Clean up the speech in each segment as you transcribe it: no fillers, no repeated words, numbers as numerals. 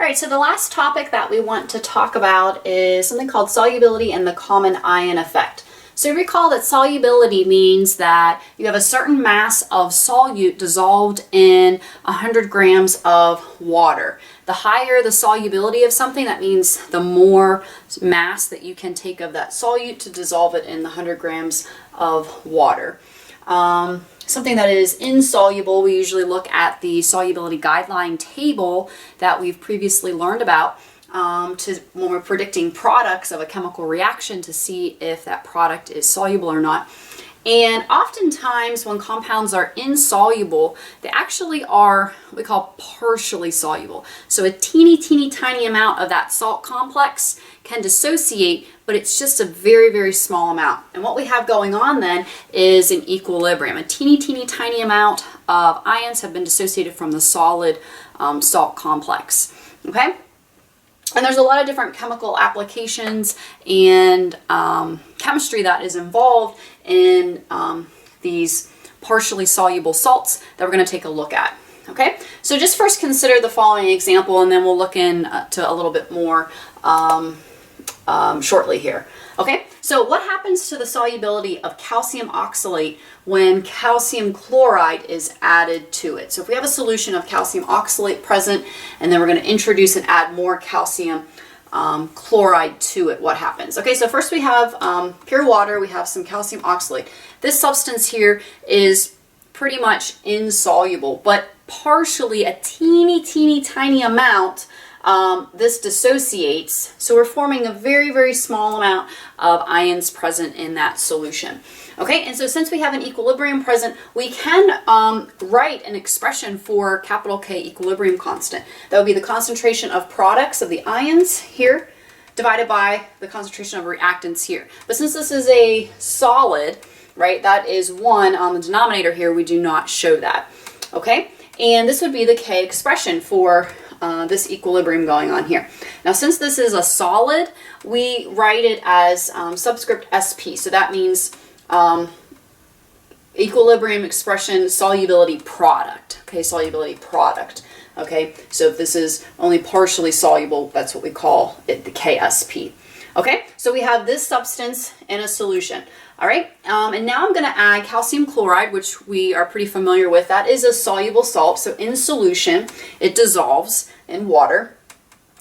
All right, so the last topic that we want to talk about is something called solubility and the common ion effect. So recall that solubility means that you have a certain mass of solute dissolved in 100 grams of water. The higher the solubility of something, that means the more mass that you can take of that solute to dissolve it in the 100 grams of water. Something that is insoluble, we usually look at the solubility guideline table that we've previously learned about when we're predicting products of a chemical reaction to see if that product is soluble or not. And oftentimes when compounds are insoluble, they actually are what we call partially soluble. So a teeny tiny amount of that salt complex can dissociate, but it's just a very small amount. And what we have going on then is an equilibrium. A teeny tiny amount of ions have been dissociated from the solid salt complex. Okay? And there's a lot of different chemical applications and chemistry that is involved in these partially soluble salts that we're going to take a look at. Okay, so just first consider the following example, and then we'll look into a little bit more shortly here. Okay, so what happens to the solubility of calcium oxalate when calcium chloride is added to it? So if we have a solution of calcium oxalate present, and then we're going to introduce and add more calcium chloride to it, what happens? Okay, so first we have pure water, we have some calcium oxalate. This substance here is pretty much insoluble, but partially a teeny tiny amount this dissociates, so we're forming a very small amount of ions present in that solution. Okay, and so since we have an equilibrium present, we can write an expression for capital K equilibrium constant. That would be the concentration of products of the ions here divided by the concentration of reactants here. But since this is a solid, right, that is 1 on the denominator here, we do not show that. Okay, and this would be the K expression for this equilibrium going on here. Now since this is a solid, we write it as subscript SP, so that means equilibrium expression solubility product. Okay, solubility product. Okay, so if this is only partially soluble, that's what we call it, the KSP. Okay, so we have this substance in a solution. All right, and now I'm going to add calcium chloride, which we are pretty familiar with. That is a soluble salt, so in solution, it dissolves in water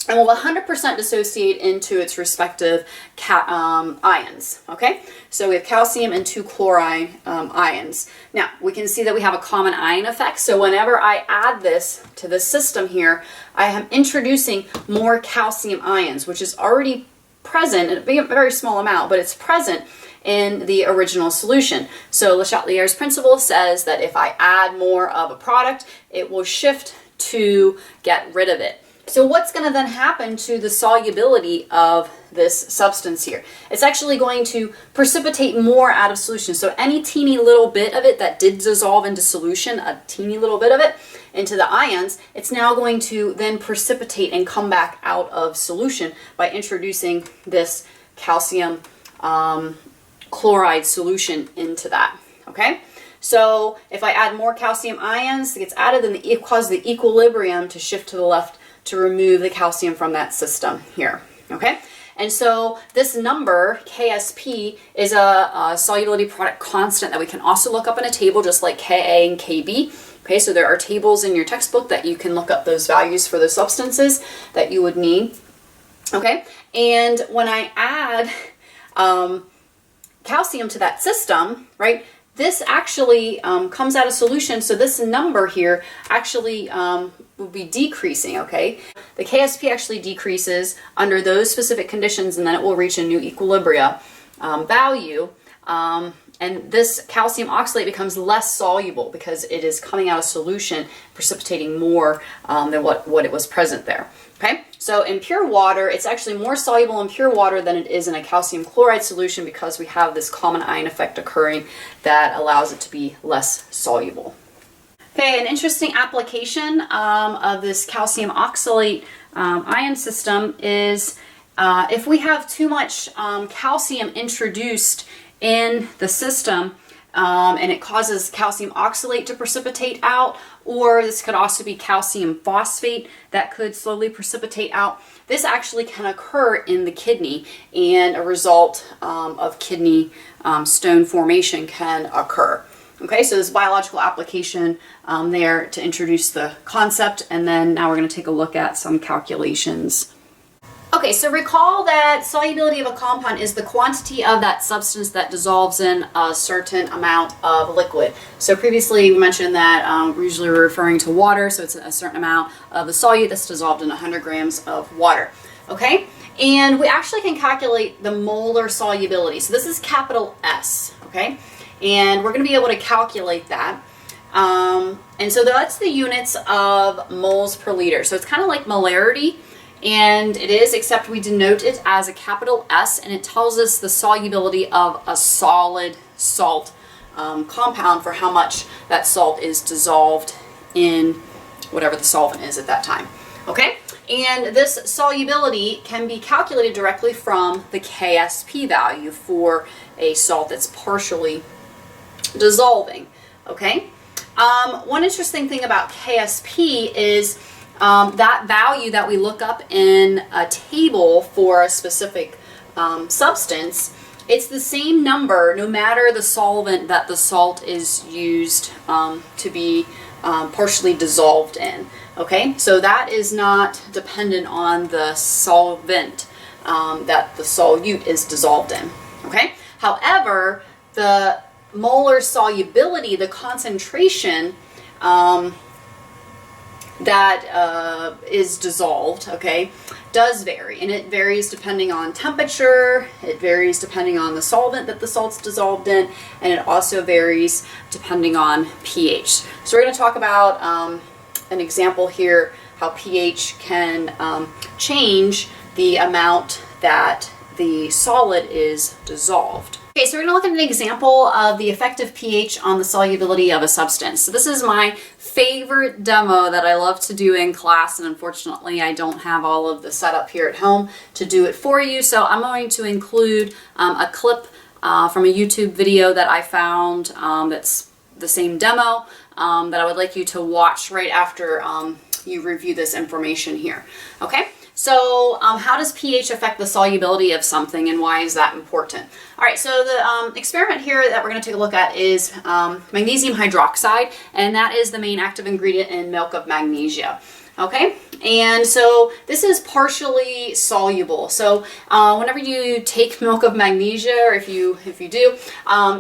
and will 100% dissociate into its respective ions. Okay, so we have calcium and 2 chloride ions. Now, we can see that we have a common ion effect, so whenever I add this to the system here, I am introducing more calcium ions, which is already present in a very small amount, but it's present in the original solution. So Le Chatelier's principle says that if I add more of a product, it will shift to get rid of it. So what's going to then happen to the solubility of this substance here? It's actually going to precipitate more out of solution. So any teeny little bit of it that did dissolve into solution, a teeny little bit of it, into the ions, it's now going to then precipitate and come back out of solution by introducing this calcium chloride solution into that. Okay, so if I add more calcium ions, it gets added, then it causes the equilibrium to shift to the left to remove the calcium from that system here. Okay, and so this number KSP is a solubility product constant that we can also look up in a table, just like Ka and Kb. Okay, so there are tables in your textbook that you can look up those values for the substances that you would need. Okay, and when I add calcium to that system, right, this actually comes out of solution, so this number here actually will be decreasing, okay? The KSP actually decreases under those specific conditions, and then it will reach a new equilibria value, and this calcium oxalate becomes less soluble because it is coming out of solution, precipitating more than what it was present there. Okay, so in pure water, it's actually more soluble in pure water than it is in a calcium chloride solution because we have this common ion effect occurring that allows it to be less soluble. Okay, an interesting application of this calcium oxalate ion system is if we have too much calcium introduced in the system, and it causes calcium oxalate to precipitate out, or this could also be calcium phosphate that could slowly precipitate out. This actually can occur in the kidney, and a result of kidney stone formation can occur. Okay, so there's biological application there to introduce the concept, and then now we're going to take a look at some calculations. Okay, so recall that solubility of a compound is the quantity of that substance that dissolves in a certain amount of liquid. So previously we mentioned that usually we're referring to water, so it's a certain amount of the solute that's dissolved in 100 grams of water. Okay, and we actually can calculate the molar solubility. So this is capital S, okay? And we're going to be able to calculate that. And so that's the units of moles per liter. So it's kind of like molarity. And it is, except we denote it as a capital S, and it tells us the solubility of a solid salt compound for how much that salt is dissolved in whatever the solvent is at that time. Okay? And this solubility can be calculated directly from the KSP value for a salt that's partially dissolving. Okay? One interesting thing about KSP is that value that we look up in a table for a specific substance, it's the same number no matter the solvent that the salt is used to be partially dissolved in. Okay, so that is not dependent on the solvent that the solute is dissolved in. Okay, however, the molar solubility, the concentration that is dissolved, okay, does vary, and it varies depending on temperature, it varies depending on the solvent that the salt's dissolved in, and it also varies depending on pH. So we're going to talk about an example here, how pH can change the amount that the solid is dissolved. Okay, so we're going to look at an example of the effective pH on the solubility of a substance. So this is my favorite demo that I love to do in class, and unfortunately I don't have all of the setup here at home to do it for you, so I'm going to include a clip from a YouTube video that I found that's the same demo that I would like you to watch right after you review this information here. Okay? So how does pH affect the solubility of something, and why is that important? All right, so the experiment here that we're going to take a look at is magnesium hydroxide, and that is the main active ingredient in milk of magnesia. Okay, and so this is partially soluble. So whenever you take milk of magnesia, or if you do,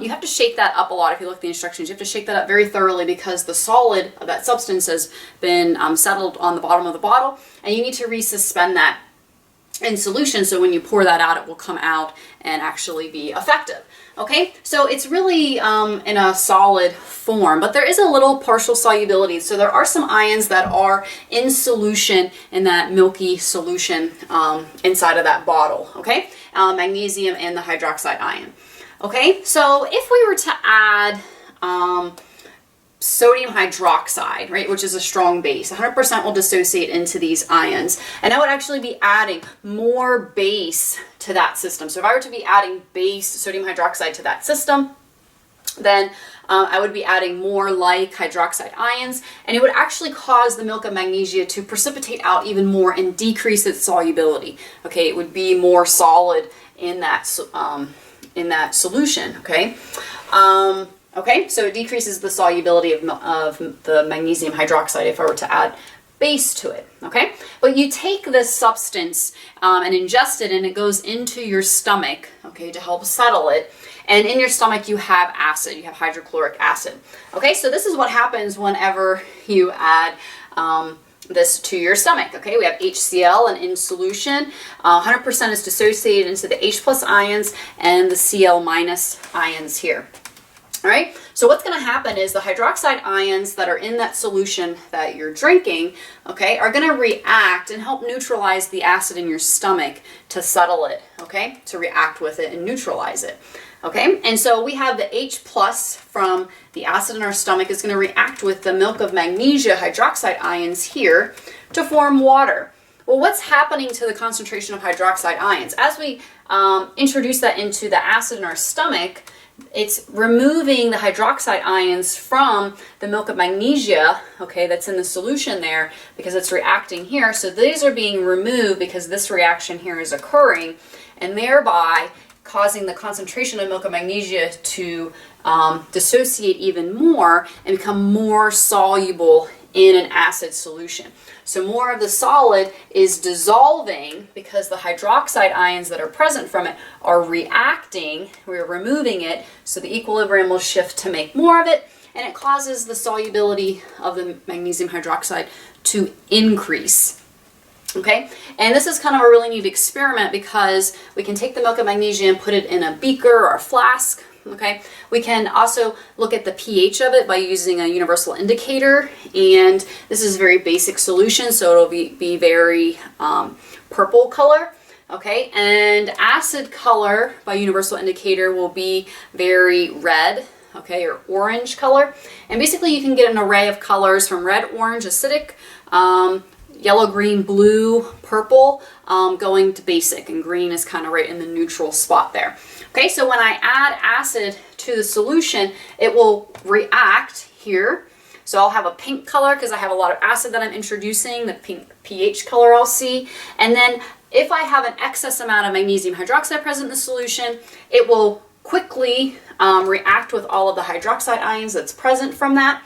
you have to shake that up a lot. If you look at the instructions, you have to shake that up very thoroughly because the solid of that substance has been settled on the bottom of the bottle, and you need to resuspend that in solution, so when you pour that out, it will come out and actually be effective. Okay, so it's really in a solid form, but there is a little partial solubility. So there are some ions that are in solution in that milky solution inside of that bottle. Okay, magnesium and the hydroxide ion. Okay, so if we were to add sodium hydroxide, right, which is a strong base, 100% will dissociate into these ions, and I would actually be adding more base to that system. So if I were to be adding base sodium hydroxide to that system, then I would be adding more like hydroxide ions, and it would actually cause the milk of magnesia to precipitate out even more and decrease its solubility. Okay, it would be more solid in that solution. Okay. Okay, so it decreases the solubility of the magnesium hydroxide if I were to add base to it, okay? But you take this substance and ingest it, and it goes into your stomach, okay, to help settle it. And in your stomach you have acid, you have hydrochloric acid. Okay, so this is what happens whenever you add this to your stomach. Okay, we have HCl, and in solution 100% is dissociated into the H+ ions and the Cl- ions here. All right, so what's going to happen is the hydroxide ions that are in that solution that you're drinking, okay, are going to react and help neutralize the acid in your stomach to settle it, okay, to react with it and neutralize it. Okay, and so we have the H+ from the acid in our stomach is going to react with the milk of magnesia hydroxide ions here to form water. Well, what's happening to the concentration of hydroxide ions? As we introduce that into the acid in our stomach, it's removing the hydroxide ions from the milk of magnesia, okay, that's in the solution there because it's reacting here. So these are being removed because this reaction here is occurring, and thereby causing the concentration of milk of magnesia to dissociate even more and become more soluble in an acid solution. So more of the solid is dissolving because the hydroxide ions that are present from it are reacting, we're removing it, so the equilibrium will shift to make more of it, and it causes the solubility of the magnesium hydroxide to increase. Okay, and this is kind of a really neat experiment because we can take the milk of magnesia and put it in a beaker or a flask. Okay, we can also look at the pH of it by using a universal indicator, and this is a very basic solution, so it'll be very purple color. Okay, and acid color by universal indicator will be very red, okay, or orange color. And basically you can get an array of colors from red, orange, acidic, yellow, green, blue, purple, going to basic, and green is kind of right in the neutral spot there. Okay, so when I add acid to the solution, it will react here. So I'll have a pink color because I have a lot of acid that I'm introducing, the pink pH color I'll see. And then if I have an excess amount of magnesium hydroxide present in the solution, it will quickly react with all of the hydroxide ions that's present from that.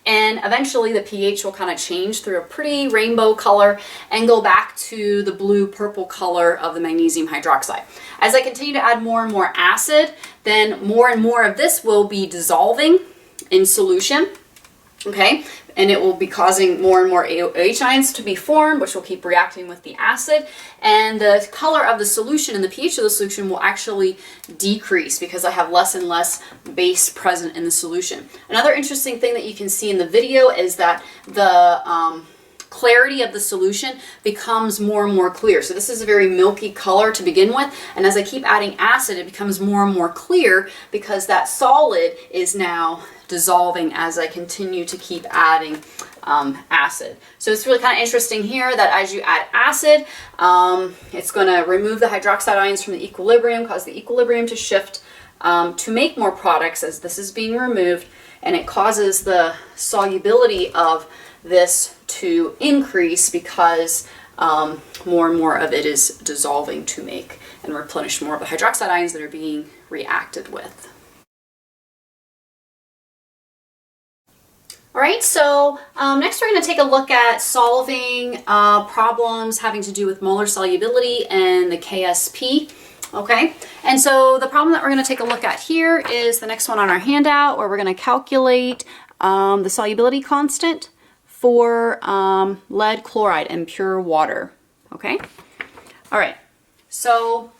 And eventually the pH will kind of change through a pretty rainbow color and go back to the blue-purple color of the magnesium hydroxide. As I continue to add more and more acid, then more and more of this will be dissolving in solution, okay? And it will be causing more and more AOH ions to be formed, which will keep reacting with the acid. And the color of the solution and the pH of the solution will actually decrease because I have less and less base present in the solution. Another interesting thing that you can see in the video is that the clarity of the solution becomes more and more clear. So this is a very milky color to begin with, and as I keep adding acid, it becomes more and more clear because that solid is now dissolving as I continue to keep adding acid. So it's really kind of interesting here that as you add acid, it's going to remove the hydroxide ions from the equilibrium, cause the equilibrium to shift to make more products as this is being removed, and it causes the solubility of this to increase because more and more of it is dissolving to make and replenish more of the hydroxide ions that are being reacted with. All right, so next we're going to take a look at solving problems having to do with molar solubility and the KSP. Okay, and so the problem that we're going to take a look at here is the next one on our handout, where we're going to calculate the solubility constant for lead chloride in pure water. Okay, all right, so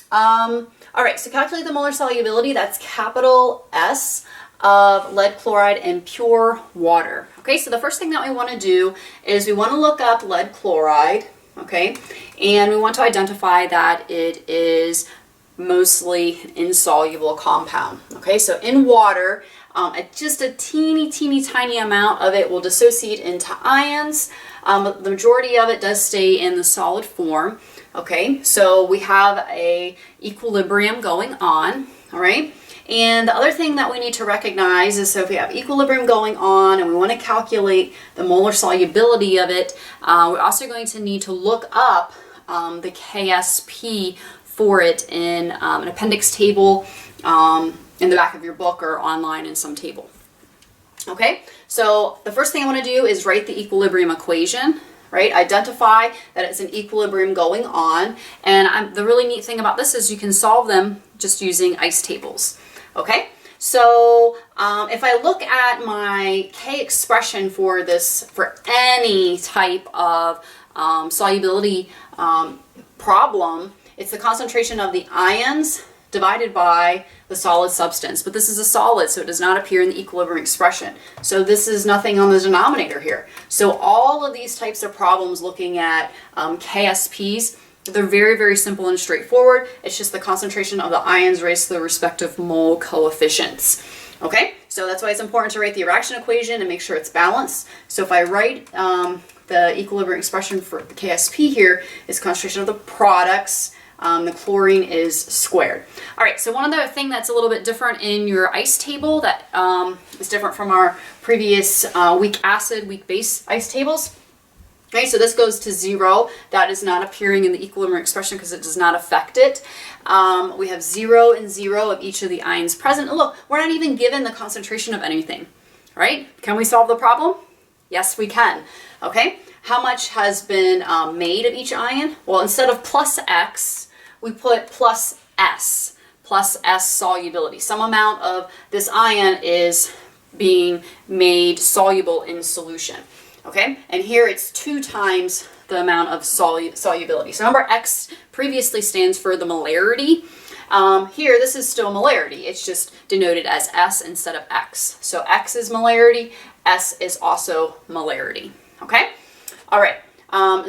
so calculate the molar solubility, that's capital S, of lead chloride in pure water. Okay, so the first thing that we want to do is we want to look up lead chloride, okay, and we want to identify that it is mostly insoluble compound. Okay, so in water, just a teeny tiny amount of it will dissociate into ions. The majority of it does stay in the solid form. Okay, so we have a equilibrium going on, all right? And the other thing that we need to recognize is, so if we have equilibrium going on and we want to calculate the molar solubility of it, we're also going to need to look up the KSP for it in an appendix table in the back of your book or online in some table. Okay, so the first thing I want to do is write the equilibrium equation, right? Identify that it's an equilibrium going on, and the really neat thing about this is you can solve them just using ice tables. Okay, so if I look at my K expression for this, for any type of solubility problem, it's the concentration of the ions divided by the solid substance. But this is a solid, so it does not appear in the equilibrium expression. So this is nothing on the denominator here. So all of these types of problems looking at KSPs, they're very simple and straightforward. It's just the concentration of the ions raised to the respective mole coefficients. Okay, so that's why it's important to write the reaction equation and make sure it's balanced. So if I write the equilibrium expression for the KSP here, is concentration of the products The chlorine is squared. All right, so one other thing that's a little bit different in your ice table that is different from our previous weak acid, weak base ice tables. Okay, so this goes to 0. That is not appearing in the equilibrium expression because it does not affect it. We have 0 and 0 of each of the ions present. And look, we're not even given the concentration of anything, right? Can we solve the problem? Yes, we can. Okay, how much has been made of each ion? Well, instead of plus X, we put plus S solubility. Some amount of this ion is being made soluble in solution. Okay, and here it's 2 times the amount of solubility. So remember, X previously stands for the molarity. Here, this is still molarity. It's just denoted as S instead of X. So X is molarity, S is also molarity. Okay, all right.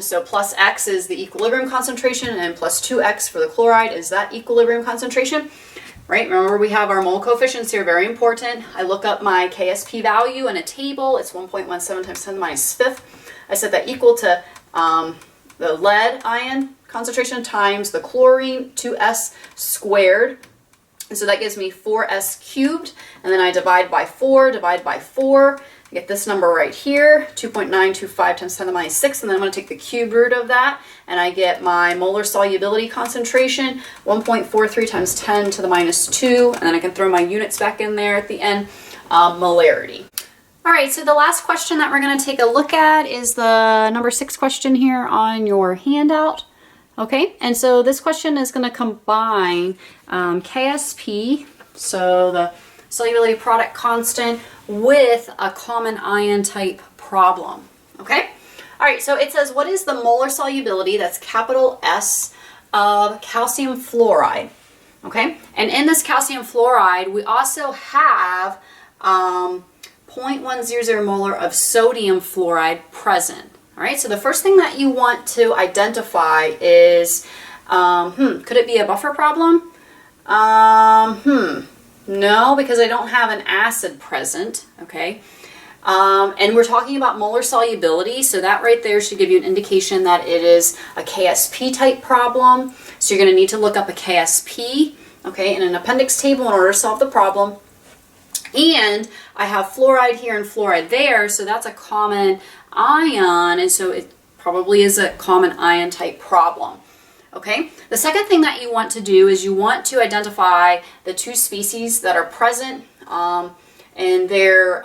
So plus X is the equilibrium concentration, and plus 2X for the chloride is that equilibrium concentration. Right, remember we have our mole coefficients here, very important. I look up my KSP value in a table. It's 1.17 times 10 to the minus 5th. I set that equal to the lead ion concentration times the chlorine, 2S squared. And so that gives me 4S cubed. And then I divide by 4, I get this number right here, 2.925 times 10 to the minus 6, and then I'm going to take the cube root of that, and I get my molar solubility concentration, 1.43 times 10 to the minus 2, and then I can throw my units back in there at the end, molarity. All right, so the last question that we're going to take a look at is the number 6 question here on your handout. Okay, and so this question is going to combine KSP, so the solubility product constant, with a common ion type problem. Okay? All right, so it says, what is the molar solubility, that's capital S, of calcium fluoride? Okay? And in this calcium fluoride, we also have 0.100 molar of sodium fluoride present. All right, so the first thing that you want to identify is, could it be a buffer problem? No, because I don't have an acid present, okay? And we're talking about molar solubility, so that right there should give you an indication that it is a KSP type problem. So you're going to need to look up a KSP, okay, in an appendix table in order to solve the problem. And I have fluoride here and fluoride there, so that's a common ion, and so it probably is a common ion type problem. Okay, the second thing that you want to do is you want to identify the 2 species that are present and their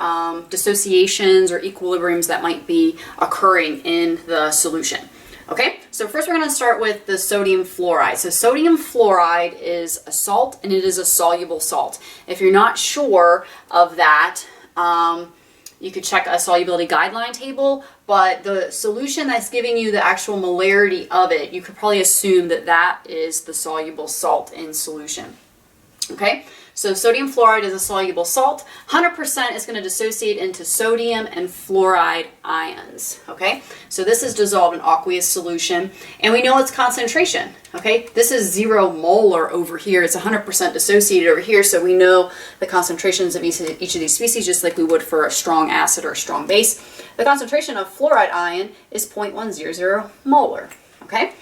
dissociations or equilibriums that might be occurring in the solution. Okay, so first we're going to start with the sodium fluoride. So sodium fluoride is a salt, and it is a soluble salt. If you're not sure of that, you could check a solubility guideline table, but the solution that's giving you the actual molarity of it, you could probably assume that that is the soluble salt in solution. Okay, so sodium fluoride is a soluble salt. 100% is going to dissociate into sodium and fluoride ions. Okay, so this is dissolved in aqueous solution, and we know its concentration. Okay, this is 0 molar over here. It's 100% dissociated over here, so we know the concentrations of each of these species, just like we would for a strong acid or a strong base. The concentration of fluoride ion is 0.100 molar. Okay.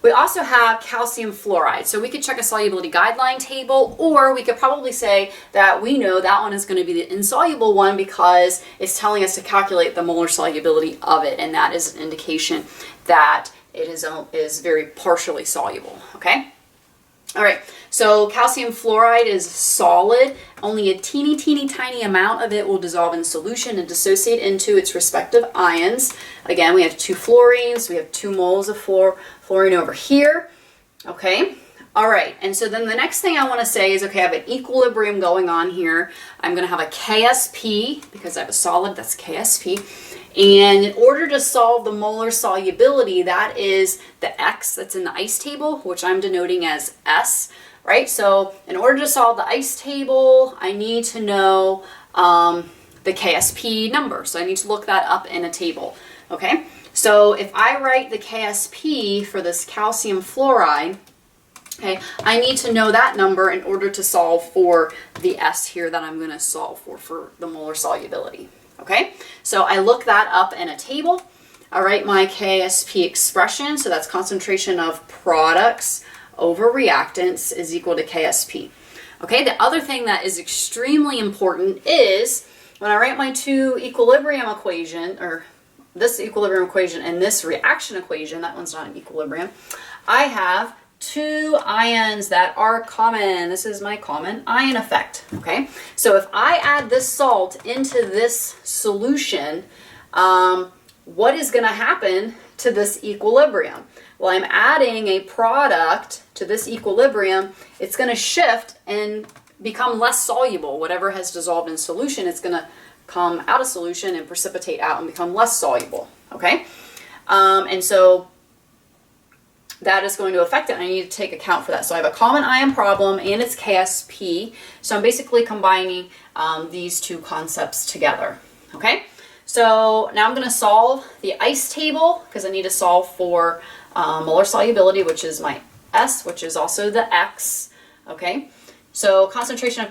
We also have calcium fluoride. So we could check a solubility guideline table, or we could probably say that we know that one is going to be the insoluble one because it's telling us to calculate the molar solubility of it, and that is an indication that it is very partially soluble. Okay? All right, so calcium fluoride is solid. Only a teeny tiny amount of it will dissolve in solution and dissociate into its respective ions. Again, we have 2 fluorines. We have 2 moles of fluorine over here. Okay, all right, and so then the next thing I want to say is, okay, I have an equilibrium going on here. I'm going to have a KSP, because I have a solid, that's KSP. And in order to solve the molar solubility, that is the X that's in the ice table, which I'm denoting as S, right? So in order to solve the ice table, I need to know the KSP number. So I need to look that up in a table, okay? So if I write the KSP for this calcium fluoride, okay, I need to know that number in order to solve for the S here that I'm going to solve for the molar solubility. Okay, so I look that up in a table. I write my KSP expression, so that's concentration of products over reactants is equal to KSP. Okay, the other thing that is extremely important is when I write my two equilibrium equation, or this equilibrium equation and this reaction equation, that one's not an equilibrium, I have two ions that are common. This is my common ion effect, okay? So if I add this salt into this solution, what is going to happen to this equilibrium? Well, I'm adding a product to this equilibrium. It's going to shift and become less soluble. Whatever has dissolved in solution, it's going to come out of solution and precipitate out and become less soluble, okay? And so that is going to affect it, and I need to take account for that. So I have a common ion problem and it's KSP. So I'm basically combining these two concepts together, okay? So now I'm going to solve the ice table because I need to solve for molar solubility, which is my S, which is also the X, okay? So concentration of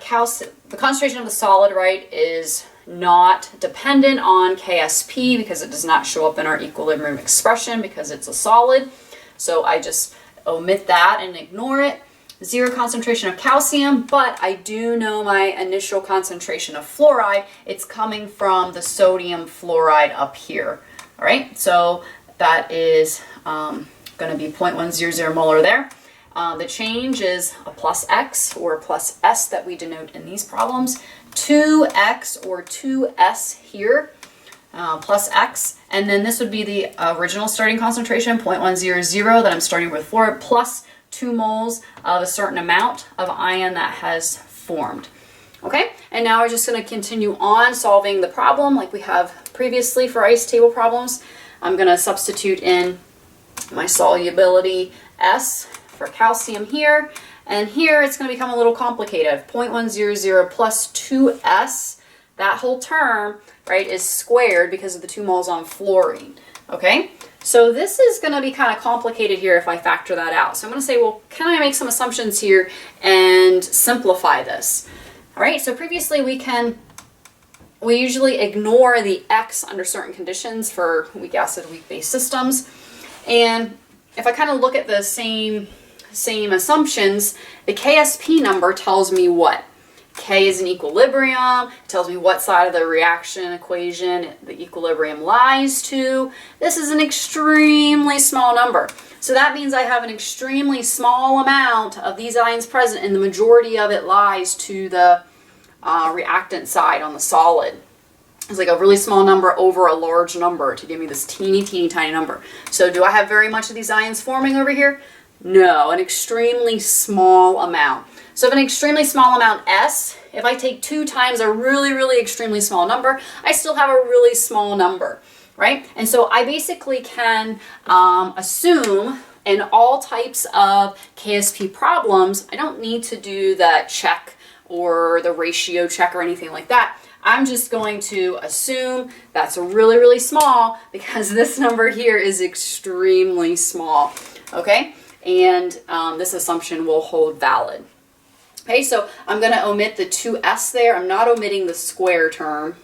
the concentration of the solid, right, is not dependent on KSP because it does not show up in our equilibrium expression because it's a solid. So I just omit that and ignore it. Zero concentration of calcium, but I do know my initial concentration of fluoride. It's coming from the sodium fluoride up here. All right, so that is going to be 0.100 molar there. The change is a plus X or a plus S that we denote in these problems. 2X or 2S here, plus X. And then this would be the original starting concentration, 0.100 that I'm starting with fluoride, plus 2 moles of a certain amount of ion that has formed. Okay, and now we're just going to continue on solving the problem like we have previously for ice table problems. I'm going to substitute in my solubility S for calcium here, and here it's going to become a little complicated. 0.100 plus 2S, that whole term, right, is squared because of the 2 moles on fluorine. Okay, so this is going to be kind of complicated here if I factor that out. So I'm going to say, well, can I make some assumptions here and simplify this? All right, so previously we usually ignore the X under certain conditions for weak acid, weak base systems. And if I kind of look at the same assumptions, the KSP number tells me what? K is an equilibrium, it tells me what side of the reaction equation the equilibrium lies to. This is an extremely small number. So that means I have an extremely small amount of these ions present, and the majority of it lies to the reactant side on the solid. It's like a really small number over a large number to give me this teeny tiny number. So do I have very much of these ions forming over here? No, an extremely small amount. So if an extremely small amount S, if I take 2 times a really extremely small number, I still have a really small number, right? And so I basically can assume in all types of KSP problems, I don't need to do the check or the ratio check or anything like that. I'm just going to assume that's really small because this number here is extremely small, okay? And this assumption will hold valid. Okay, so I'm going to omit the 2S there. I'm not omitting the square term,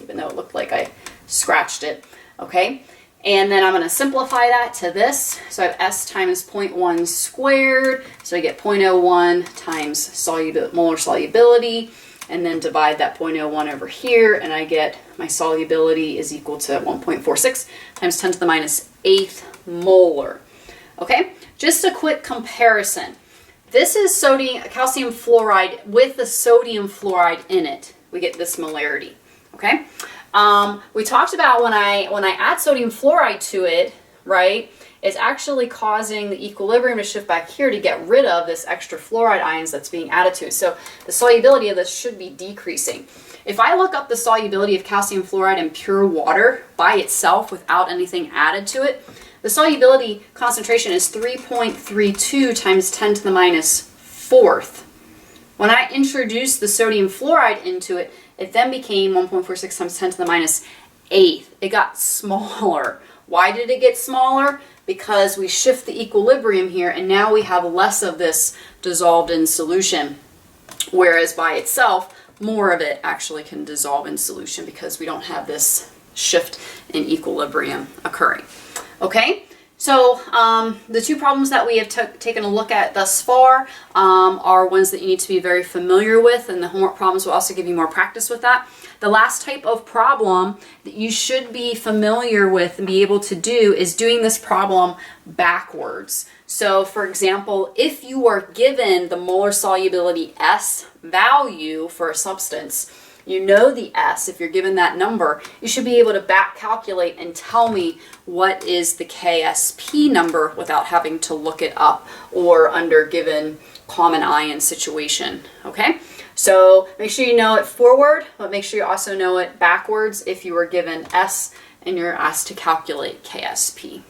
even though it looked like I scratched it, okay? And then I'm going to simplify that to this. So I have S times 0.1 squared, so I get 0.01 times molar solubility, and then divide that 0.01 over here, and I get my solubility is equal to 1.46 times 10 to the minus 8th molar. Okay, just a quick comparison. This is calcium fluoride with the sodium fluoride in it. We get this molarity. Okay, we talked about when I add sodium fluoride to it, right? It's actually causing the equilibrium to shift back here to get rid of this extra fluoride ions that's being added to it. So the solubility of this should be decreasing. If I look up the solubility of calcium fluoride in pure water by itself without anything added to it, the solubility concentration is 3.32 times 10 to the minus 4th. When I introduced the sodium fluoride into it, it then became 1.46 times 10 to the minus 8th. It got smaller. Why did it get smaller? Because we shift the equilibrium here, and now we have less of this dissolved in solution, whereas by itself, more of it actually can dissolve in solution because we don't have this shift in equilibrium occurring. Okay, So the two problems that we have taken a look at thus far are ones that you need to be very familiar with, and the homework problems will also give you more practice with that. The last type of problem that you should be familiar with and be able to do is doing this problem backwards. So for example, if you are given the molar solubility S value for a substance, you know the S, if you're given that number, you should be able to back calculate and tell me what is the KSP number without having to look it up or under given common ion situation, okay? So make sure you know it forward, but make sure you also know it backwards if you were given S and you're asked to calculate KSP.